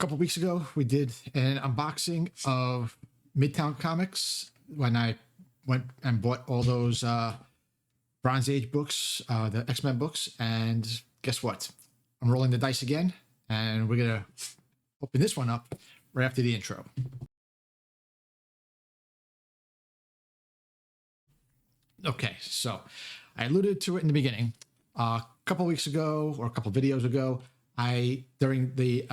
couple weeks ago, we did an unboxing of Midtown Comics when I went and bought all those Bronze Age books, the X-Men books. And guess what? I'm rolling the dice again, and we're going to open this one up right after the intro. Okay, so I alluded to it in the beginning. A couple weeks ago, or a couple videos ago, during the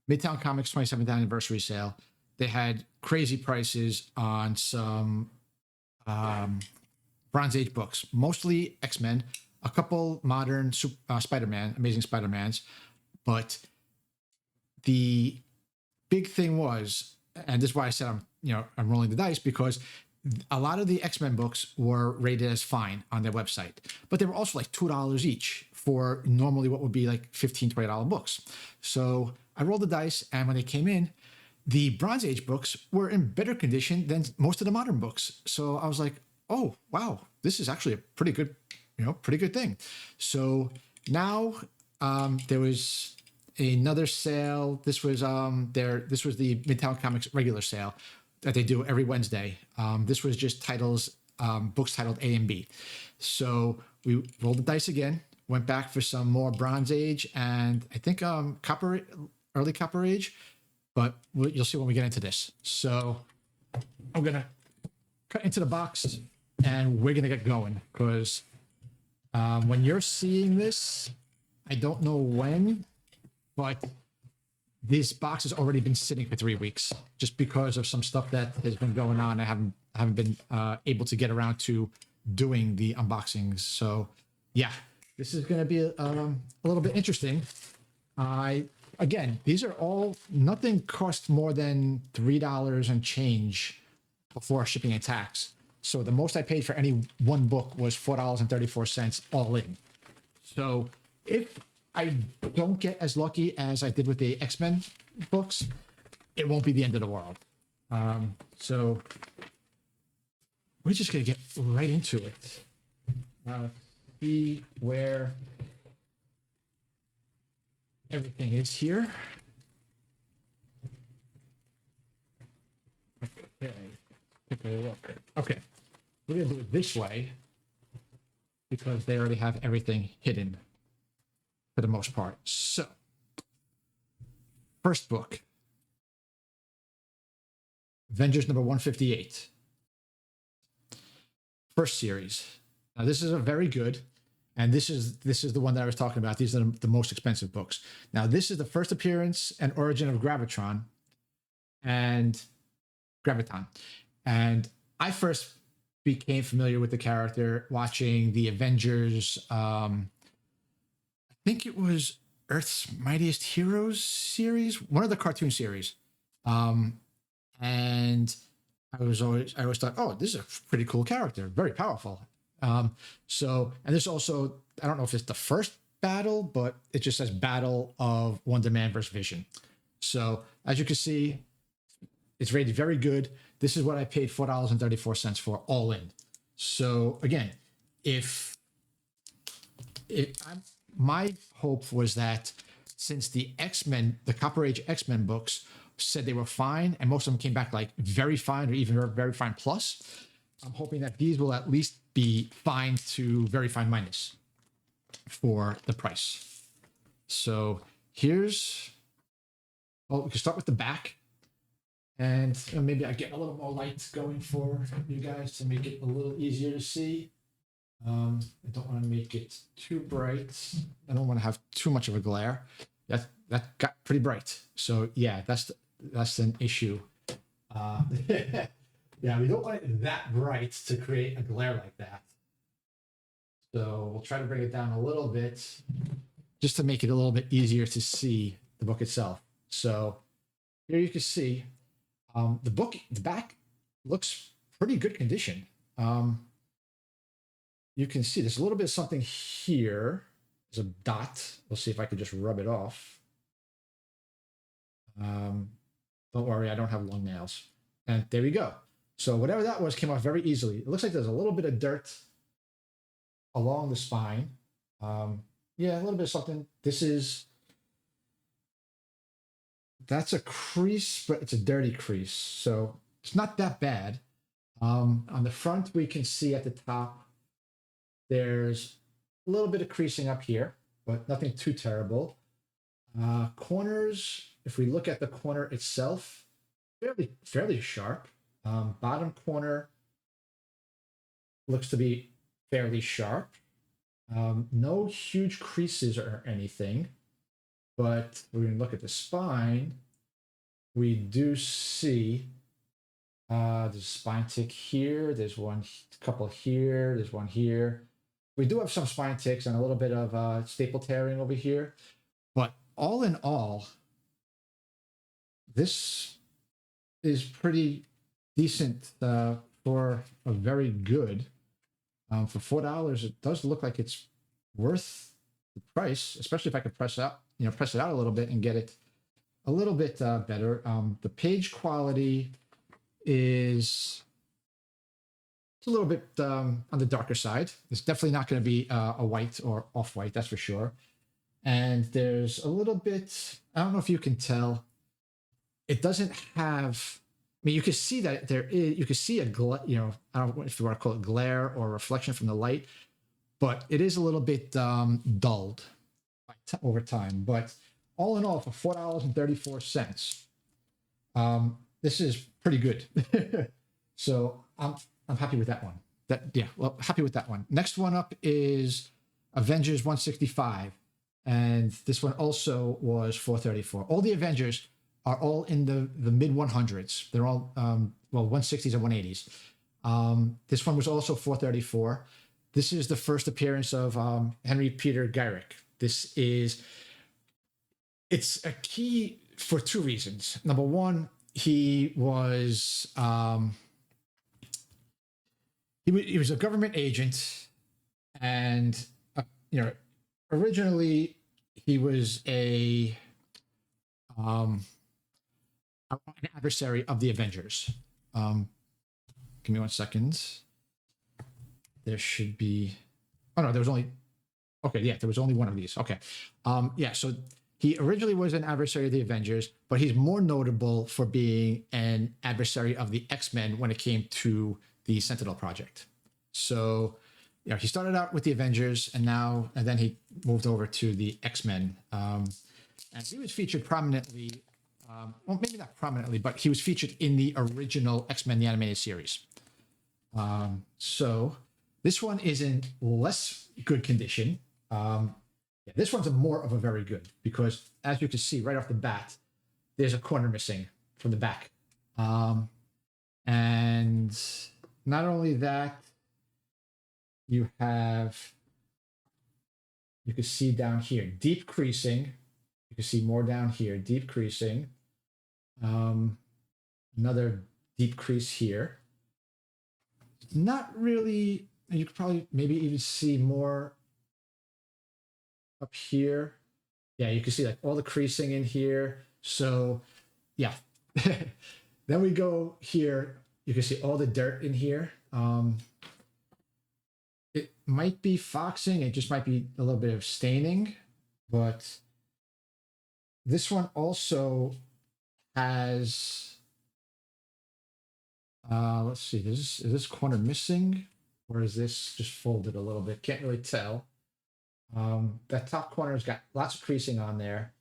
Midtown Comics 27th anniversary sale, they had crazy prices on some Bronze Age books, mostly X-Men, a couple modern Spider-Man, Amazing Spider-Mans, but the big thing was, and this is why I said I'm rolling the dice, because a lot of the X-Men books were rated as fine on their website, but they were also like $2 each for normally what would be like $15, $20 books. So I rolled the dice, and when they came in, the Bronze Age books were in better condition than most of the modern books. So I was like, oh, wow, this is actually a pretty good thing. So now there was another sale. This was the Midtown Comics regular sale that they do every Wednesday. This was just books titled A and B. So we rolled the dice again, went back for some more Bronze Age, and I think early Copper Age, but you'll see when we get into this. So I'm gonna cut into the box, and we're gonna get going, because when you're seeing this, I don't know when, but this box has already been sitting for 3 weeks just because of some stuff that has been going on. I haven't been able to get around to doing the unboxings. So yeah, this is going to be a little bit interesting. Again, these are all, nothing cost more than $3 and change before shipping and tax. So the most I paid for any one book was $4.34 all in. So if I don't get as lucky as I did with the X-Men books, it won't be the end of the world. So we're just going to get right into it. See where everything is here. Okay. Take a look. Okay. We're going to do it this way because they already have everything hidden for the most part. So, first book, Avengers number 158. First series. Now, this is a very good, and this is the one that I was talking about. These are the most expensive books. Now, this is the first appearance and origin of Graviton. And I first became familiar with the character watching the Avengers. I think it was Earth's Mightiest Heroes series, one of the cartoon series. And I always thought, oh, this is a pretty cool character, very powerful. And this also, I don't know if it's the first battle, but it just says Battle of Wonder Man versus Vision. So as you can see, it's rated very good. This is what I paid $4.34 for all in. So again, my hope was that since the X-Men, the Copper Age X-Men books said they were fine, and most of them came back like very fine or even very fine plus, I'm hoping that these will at least be fine to very fine minus for the price. So we can start with the back. And maybe I get a little more light going for you guys to make it a little easier to see. I don't want to make it too bright. I don't want to have too much of a glare. That got pretty bright. So yeah, that's an issue. Yeah, we don't want it that bright to create a glare like that. So we'll try to bring it down a little bit just to make it a little bit easier to see the book itself. So here you can see the back looks pretty good condition. You can see there's a little bit of something here. There's a dot. We'll see if I can just rub it off. Don't worry, I don't have long nails. And there we go. So whatever that was came off very easily. It looks like there's a little bit of dirt along the spine. Yeah, a little bit of something. This is that's a crease, but it's a dirty crease, so it's not that bad. On the front, we can see at the top, there's a little bit of creasing up here, but nothing too terrible. Corners, if we look at the corner itself, fairly sharp. Bottom corner looks to be fairly sharp. No huge creases or anything, but when we look at the spine, we do see there's a spine tick here. There's one couple here. There's one here. We do have some spine ticks and a little bit of staple tearing over here. But all in all, this is pretty decent for a very good. For $4, it does look like it's worth the price, especially if I could press it out a little bit and get it a little bit better. The page quality is a little bit on the darker side. It's definitely not going to be a white or off-white, that's for sure. And there's a little bit, I don't know if you can tell, it doesn't have, I mean, you can see that there is, you can see a, I don't know if you want to call it glare or reflection from the light, but it is a little bit dulled over time. But all in all, for $4.34, this is pretty good. So I'm happy with that one. Happy with that one. Next one up is Avengers 165. And this one also was $4.34. All the Avengers are all in the mid 100s. They're all 160s and 180s. This one was also $4.34. This is the first appearance of Henry Peter Gyrick. It's a key for two reasons. Number one, he was a government agent, and originally he was an adversary of the Avengers. Give me 1 second. There should be. Oh no, there was only. Okay, yeah, there was only one of these. Okay, so he originally was an adversary of the Avengers, but he's more notable for being an adversary of the X-Men when it came to the Sentinel Project. So, he started out with the Avengers, and then he moved over to the X-Men, and he was featured prominently. Well, maybe not prominently, but he was featured in the original X-Men the animated series. So this one is in less good condition. This one's more of a very good, because as you can see right off the bat, there's a corner missing from the back. And not only that, you can see down here, deep creasing. You can see more down here, deep creasing. Another deep crease here. Not really, you could probably maybe even see more up here. Yeah, you can see like all the creasing in here. So yeah. Then we go here, you can see all the dirt in here. It might be foxing, it just might be a little bit of staining, but this one also has, let's see, is this corner missing, or is this just folded a little bit? Can't really tell. That top corner's got lots of creasing on there.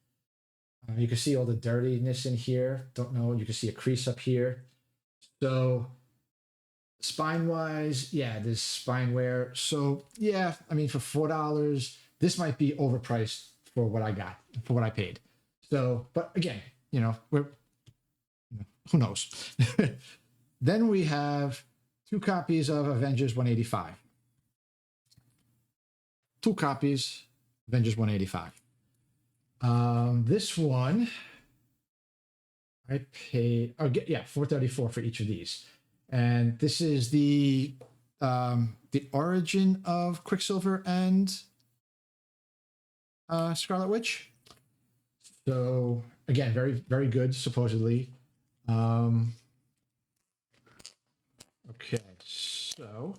You can see all the dirtiness in here. Don't know, you can see a crease up here. So spine-wise, yeah, there's spine wear. So yeah, I mean, for $4, this might be overpriced for what I got, for what I paid. So, but again, who knows? Then we have 2 copies of Avengers 185. 2 copies, Avengers 185. This one, I paid, $4.34 for each of these. And this is the origin of Quicksilver and Scarlet Witch. So again, very, very good, supposedly. Okay, so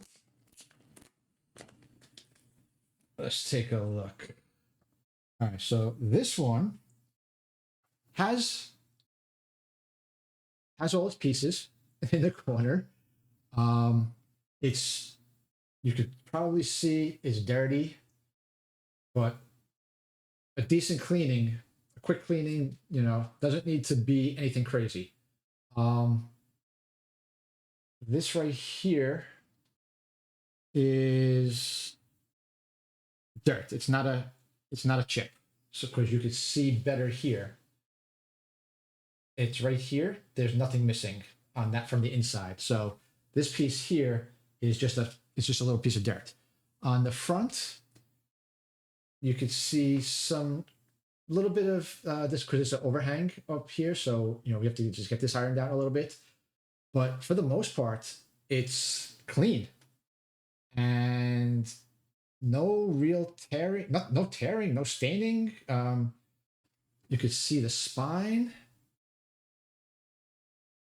let's take a look. All right, so this one has has all its pieces in the corner. It's, you could probably see it's dirty, but a decent cleaning, a quick cleaning, doesn't need to be anything crazy. This right here is dirt. It's not a chip. So because you could see better here. It's right here. There's nothing missing on that from the inside. So this piece here is just a little piece of dirt. On the front, you could see some little bit of this because it's an overhang up here. So we have to just get this ironed down a little bit. But for the most part, it's clean and no real tearing, no tearing, no staining. You could see the spine.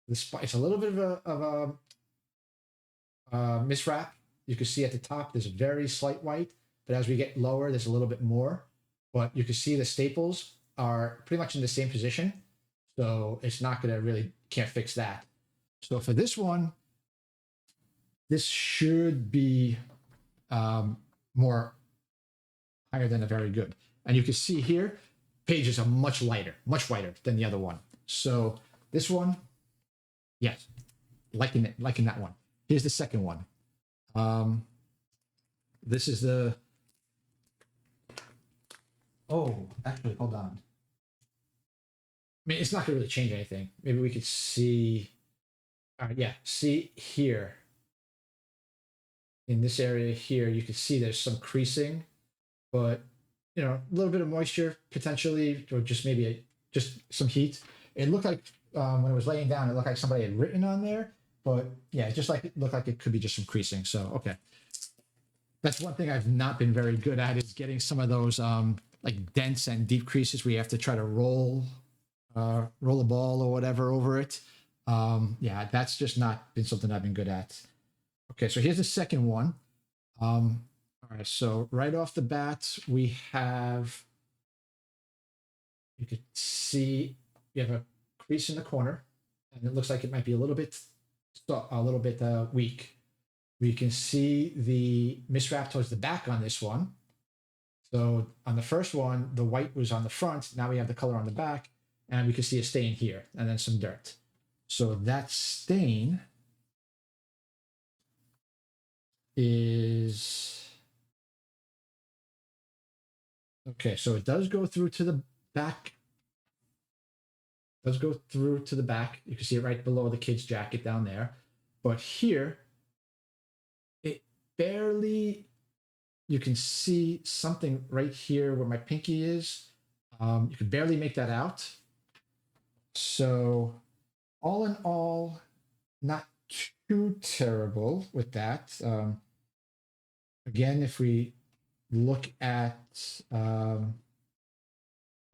It's a little bit of a miswrap. You can see at the top there's a very slight white, but as we get lower, there's a little bit more. But you can see the staples are pretty much in the same position, so it's not going to really, can't fix that. So for this one, this should be more higher than a very good. And you can see here, pages are much lighter, much whiter than the other one. So this one, yes, liking that one. Here's the second one. This is the, oh, actually, hold on. I mean, it's not gonna really change anything. Maybe we could see, yeah, see here. In this area here, you can see there's some creasing, but a little bit of moisture potentially, or just maybe just some heat. It looked like when it was laying down, it looked like somebody had written on there, but yeah, it looked like it could be just some creasing. So okay, that's one thing I've not been very good at, is getting some of those like dense and deep creases where you have to try to roll a ball or whatever over it. Yeah, that's just not been something I've been good at. Okay, so here's the second one. All right, so right off the bat, we have, you could see you have a crease in the corner, and it looks like it might be a little bit weak. We can see the miswrap towards the back on this one. So on the first one, the white was on the front. Now we have the color on the back, and we can see a stain here, and then some dirt. So that stain is, okay, so it does go through to the back. Does go through to the back. You can see it right below the kid's jacket down there. But here, it barely, you can see something right here where my pinky is. You can barely make that out. So all in all, not too terrible with that. Again, if we look at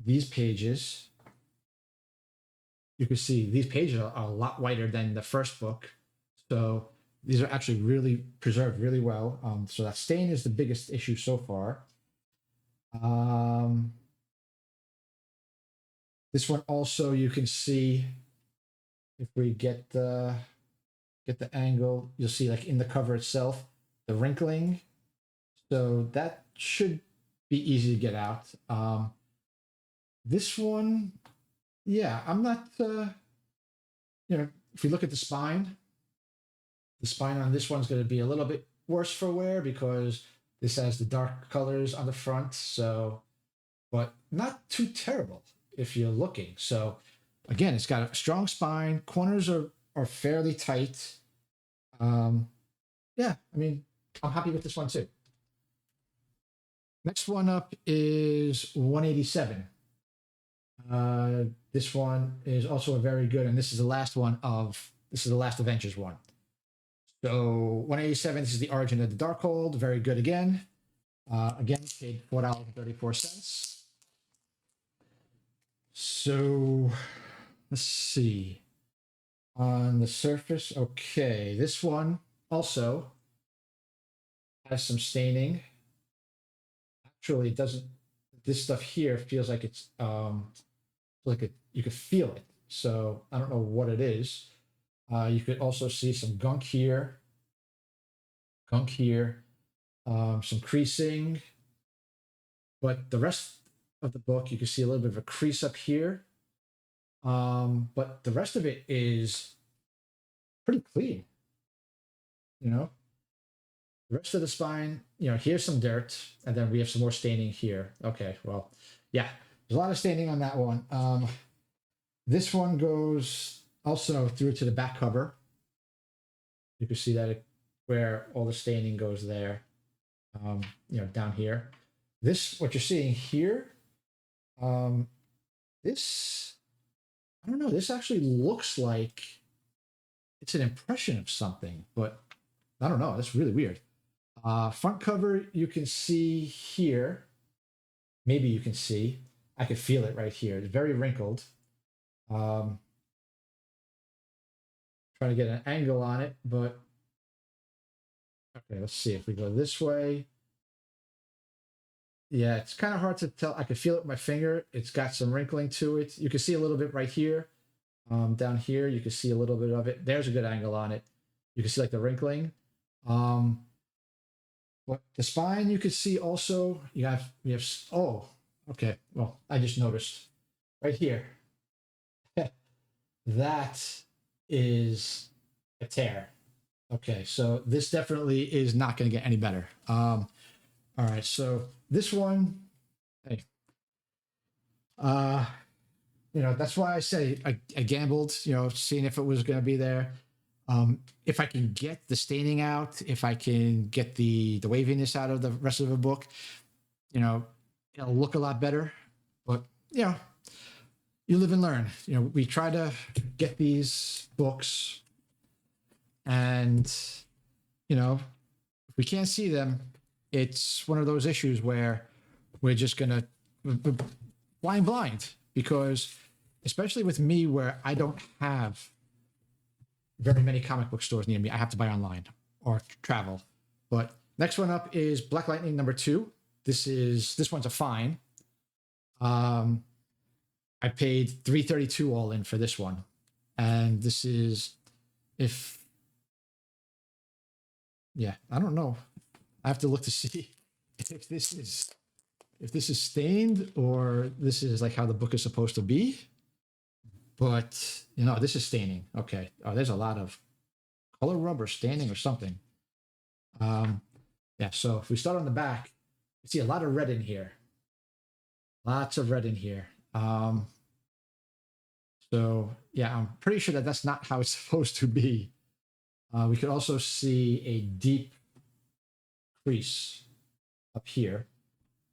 these pages, you can see these pages are a lot whiter than the first book. So these are actually really preserved really well. So that stain is the biggest issue so far. This one also, you can see, if we get the angle, you'll see like in the cover itself, the wrinkling. So that should be easy to get out. This one, yeah, I'm not, if we look at the spine on this one's going to be a little bit worse for wear because this has the dark colors on the front. So, but not too terrible if you're looking. So again, it's got a strong spine. Corners are fairly tight. Yeah, I mean, I'm happy with this one too. Next one up is 187. This one is also a very good, and this is the last Avengers one. So 187, this is the Origin of the Darkhold, very good again. Again, paid $4.34. So let's see. On the surface, okay, this one also has some staining. Actually, it doesn't. This stuff here feels like it's you can feel it. So I don't know what it is. You could also see some gunk here, some creasing, but the rest of the book, you can see a little bit of a crease up here. But the rest of it is pretty clean, you know. The rest of the spine, here's some dirt, and then we have some more staining here. Okay, well, yeah, there's a lot of staining on that one. This one goes also through to the back cover. You can see that where all the staining goes there, down here. What you're seeing here, this, I don't know, this actually looks like it's an impression of something, but I don't know. That's really weird. Front cover, you can see here. Maybe you can see. I could feel it right here. It's very wrinkled. Trying to get an angle on it, but okay, let's see if we go this way. Yeah, it's kind of hard to tell. I can feel it with my finger. It's got some wrinkling to it. You can see a little bit right here. Down here, you can see a little bit of it. There's a good angle on it. You can see like the wrinkling. But the spine, you can see also, oh, okay. Well, I just noticed right here. That is a tear. Okay, so this definitely is not going to get any better. All right, so this one, hey, that's why I say I gambled, seeing if it was going to be there. If I can get the staining out, if I can get the waviness out of the rest of the book, it'll look a lot better. But you live and learn. We try to get these books, and if we can't see them, it's one of those issues where we're just gonna blind, because especially with me, where I don't have very many comic book stores near me, I have to buy online or travel. But next one up is Black Lightning #2. This one's a fine. I paid $332 all in for this one, and this is I don't know. I have to look to see if this is stained or this is like how the book is supposed to be. But this is staining. Okay. Oh, there's a lot of color rub or staining or something. So if we start on the back, you see a lot of red in here. Lots of red in here. So yeah, I'm pretty sure that that's not how it's supposed to be. We could also see a deep crease up here.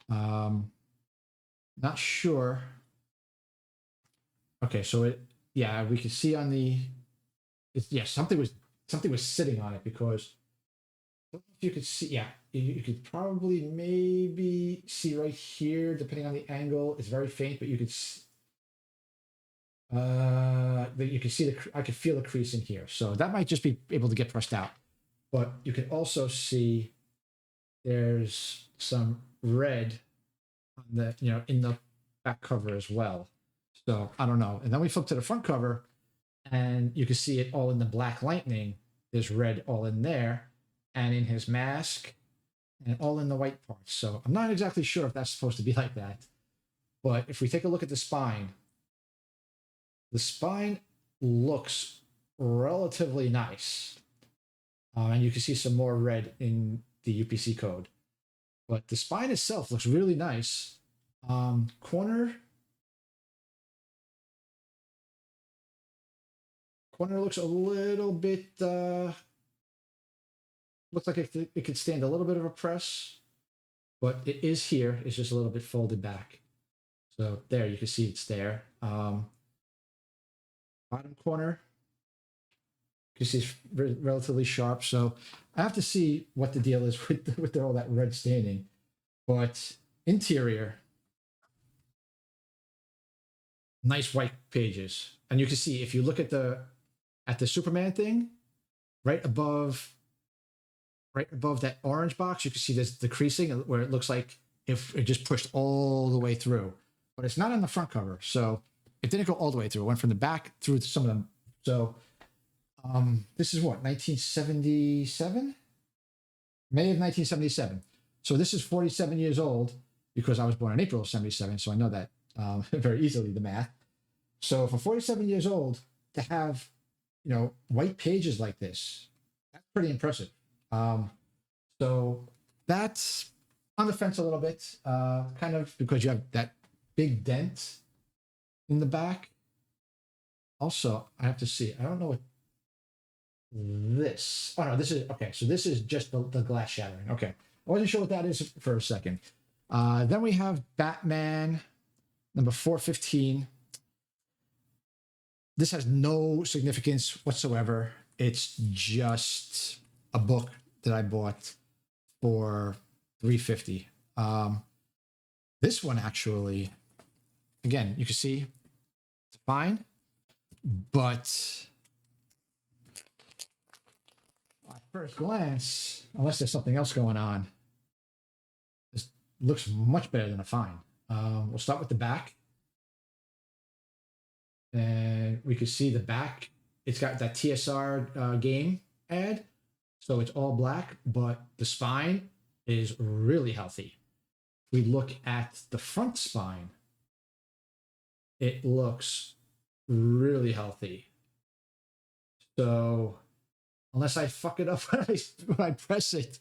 Not sure. Okay, so we could see on something was sitting on it, because I don't know if you could see. You could probably maybe see right here, depending on the angle. It's very faint, but you could see I could feel the crease in here. So that might just be able to get pressed out. But you can also see there's some red on the in the back cover as well. So I don't know. And then we flip to the front cover, and you can see it all in the Black Lightning. There's red all in there, and in his mask, and all in the white parts. So I'm not exactly sure if that's supposed to be like that. But if we take a look at the spine looks relatively nice. And you can see some more red in the UPC code. But the spine itself looks really nice. Corner looks a little bit, looks like it could stand a little bit of a press, but it is here. It's just a little bit folded back. So there, you can see it's there. Bottom corner, you can see it's relatively sharp. So I have to see what the deal is with all that red staining. But interior, nice white pages. And you can see, if you look at the Superman thing, right above that orange box, you can see there's the creasing where it looks like if it just pushed all the way through. But it's not on the front cover. So it didn't go all the way through. It went from the back through to some of them. So this is what, 1977? May of 1977. So this is 47 years old because I was born in April of 77. So I know that very easily, the math. So for 47 years old to have, white pages like this, that's pretty impressive. So that's on the fence a little bit, kind of because you have that big dent in the back. Also, I have to see. I don't know what this. Oh no, this is okay. So this is just the glass shattering. Okay, I wasn't sure what that is for a second. Then we have Batman number 415. This has no significance whatsoever. It's just a book that I bought for $350. This one actually, again, you can see it's fine, but at first glance, unless there's something else going on, this looks much better than a fine. We'll start with the back. And we can see the back. It's got that TSR game ad. So it's all black, but the spine is really healthy. We look at the front spine. It looks really healthy. So unless I fuck it up when I press it,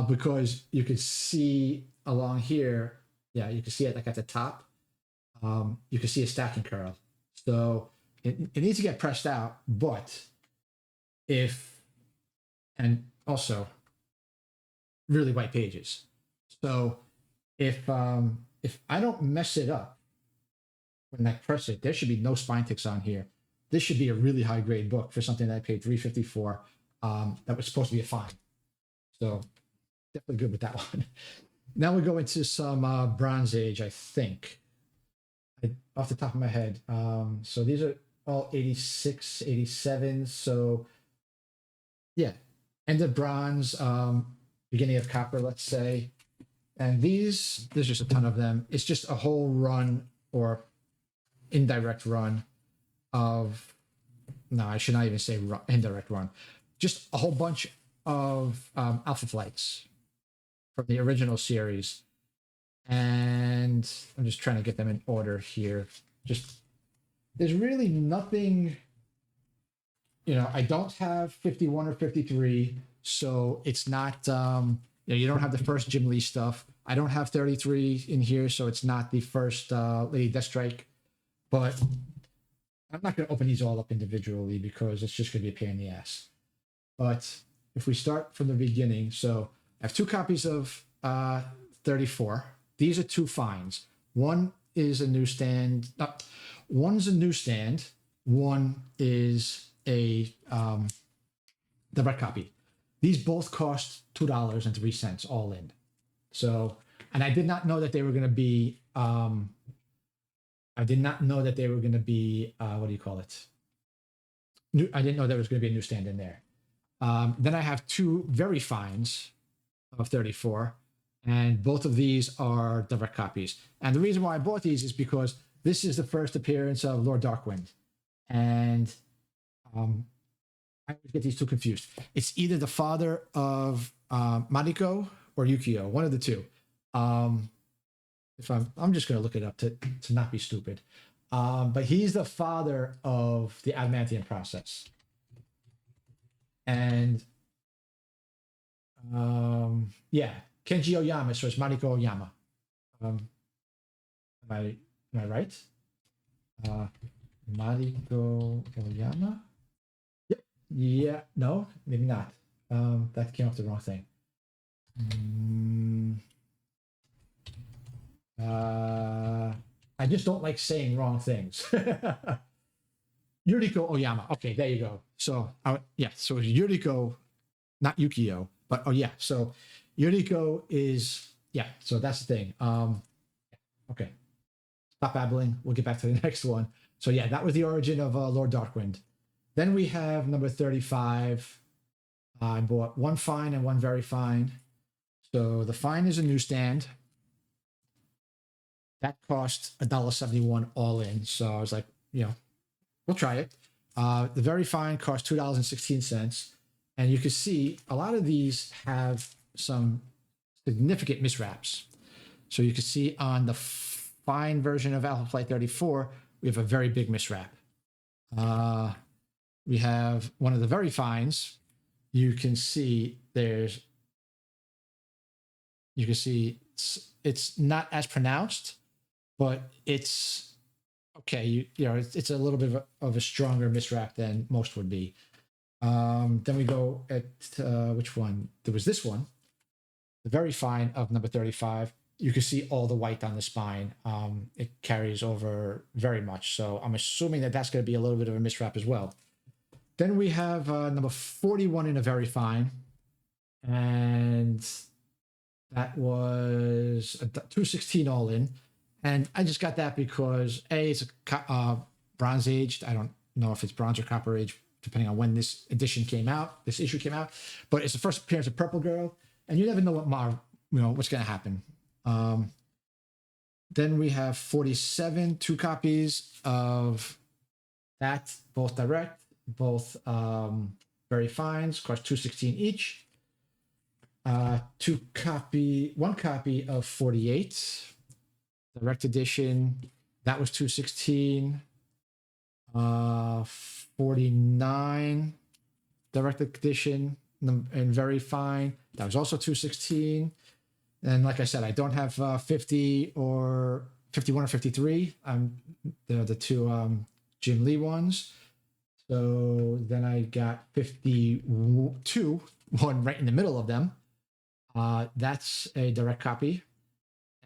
because you can see along here, yeah, you can see it like at the top. You can see a stacking curl. So it needs to get pressed out, but and also really white pages. So if I don't mess it up when I press it, there should be no spine ticks on here. This should be a really high grade book for something that I paid $350 for. That was supposed to be a fine. So definitely good with that one. Now we go into some Bronze Age, I think. Off the top of my head. So these are all 86, 87. So yeah, end of bronze, beginning of copper, let's say. And there's just a ton of them. It's just a whole run or indirect run of, no, I should not even say indirect run. Just a whole bunch of Alpha Flights from the original series. And I'm just trying to get them in order here. There's really nothing, I don't have 51 or 53, so it's not, you don't have the first Jim Lee stuff. I don't have 33 in here, so it's not the first Lady Deathstrike. But I'm not going to open these all up individually because it's just going to be a pain in the ass. But if we start from the beginning, so I have two copies of 34. These are two fines. One is a newsstand. One's a newsstand. One is a direct copy. These both cost $2.03 all in. So, and I did not know that they were going to be. I did not know that they were going to be. What do you call it? I didn't know there was going to be a newsstand in there. Then I have two very fines of 34. And both of these are direct copies. And the reason why I bought these is because this is the first appearance of Lord Darkwind. And I always get these two confused. It's either the father of Mariko or Yukio, one of the two. If I'm just going to look it up to not be stupid. But he's the father of the Adamantium process. And yeah. Kenji Oyama, so it's Mariko Oyama. Am I right? Mariko Oyama? Yep. Yeah, no, maybe not. That came off the wrong thing. I just don't like saying wrong things. Yuriko Oyama. Okay, there you go. So, yeah, so it's Yuriko, not Yukio, but oh yeah, so Yuriko is, yeah, so that's the thing. Okay, stop babbling. We'll get back to the next one. So yeah, that was the origin of Lord Darkwind. Then we have number 35. I bought one fine and one very fine. So the fine is a newsstand. That cost $1.71 all in. So I was like, we'll try it. The very fine cost $2.16. And you can see a lot of these have some significant miswraps. So you can see on the fine version of Alpha Flight 34, we have a very big miswrap. We have one of the very fines. You can see it's not as pronounced, but it's okay. It's a little bit of a stronger miswrap than most would be. Then we go at which one? There was this one, the very fine of number 35. You can see all the white on the spine. It carries over very much. So I'm assuming that that's going to be a little bit of a miswrap as well. Then we have number 41 in a very fine. And that was a 216 all in. And I just got that because it's a bronze aged. I don't know if it's bronze or copper aged, depending on when this issue came out. But it's the first appearance of Purple Girl. And you never know what's going to happen. Then we have 47, 2 copies of that, both direct, both very fines, cost $2.16 each. One copy of 48, direct edition, that was $2.16. 49, direct edition, and very fine, that was also $2.16. And like I said, I don't have 50 or 51 or 53. They're the two Jim Lee ones. So then I got 52, one right in the middle of them. That's a direct copy.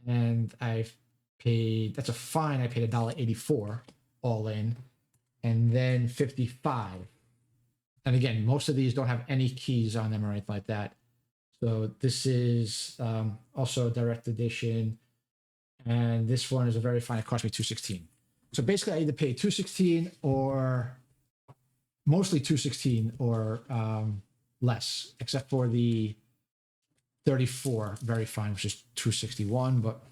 And that's a fine. I paid $1.84 all in. And then 55. And again, most of these don't have any keys on them or anything like that. So this is also a direct edition, and this one is a very fine. It cost me $2.16. So basically, I either pay $2.16 or mostly $2.16 or less, except for the 34 very fine, which is $2.61. But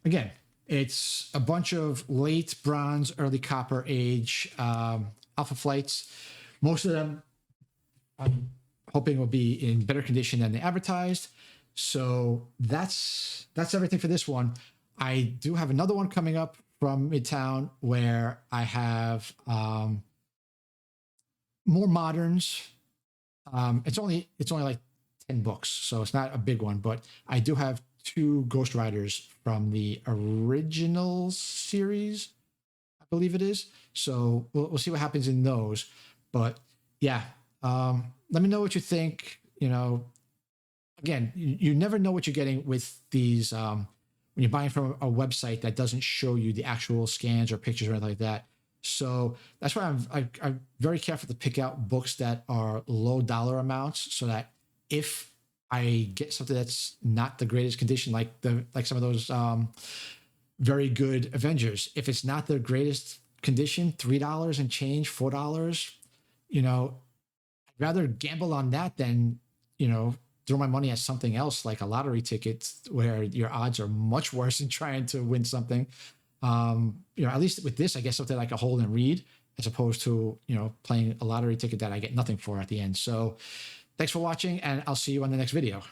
again, it's a bunch of late bronze, early copper age Alpha Flights. Most of them, I'm hoping will be in better condition than they advertised. So that's everything for this one. I do have another one coming up from Midtown where I have more moderns. It's only like 10 books, so it's not a big one, but I do have 2 Ghost Riders from the original series, I believe it is. So we'll see what happens in those. But yeah, let me know what you think. Again, you never know what you're getting with these when you're buying from a website that doesn't show you the actual scans or pictures or anything like that. So that's why I'm very careful to pick out books that are low dollar amounts, so that if I get something that's not the greatest condition, like some of those very good Avengers, if it's not the greatest condition, $3 and change, $4, I'd rather gamble on that than, throw my money at something else like a lottery ticket where your odds are much worse than trying to win something. At least with this, I get something like a hold and read as opposed to, playing a lottery ticket that I get nothing for at the end. So thanks for watching, and I'll see you on the next video.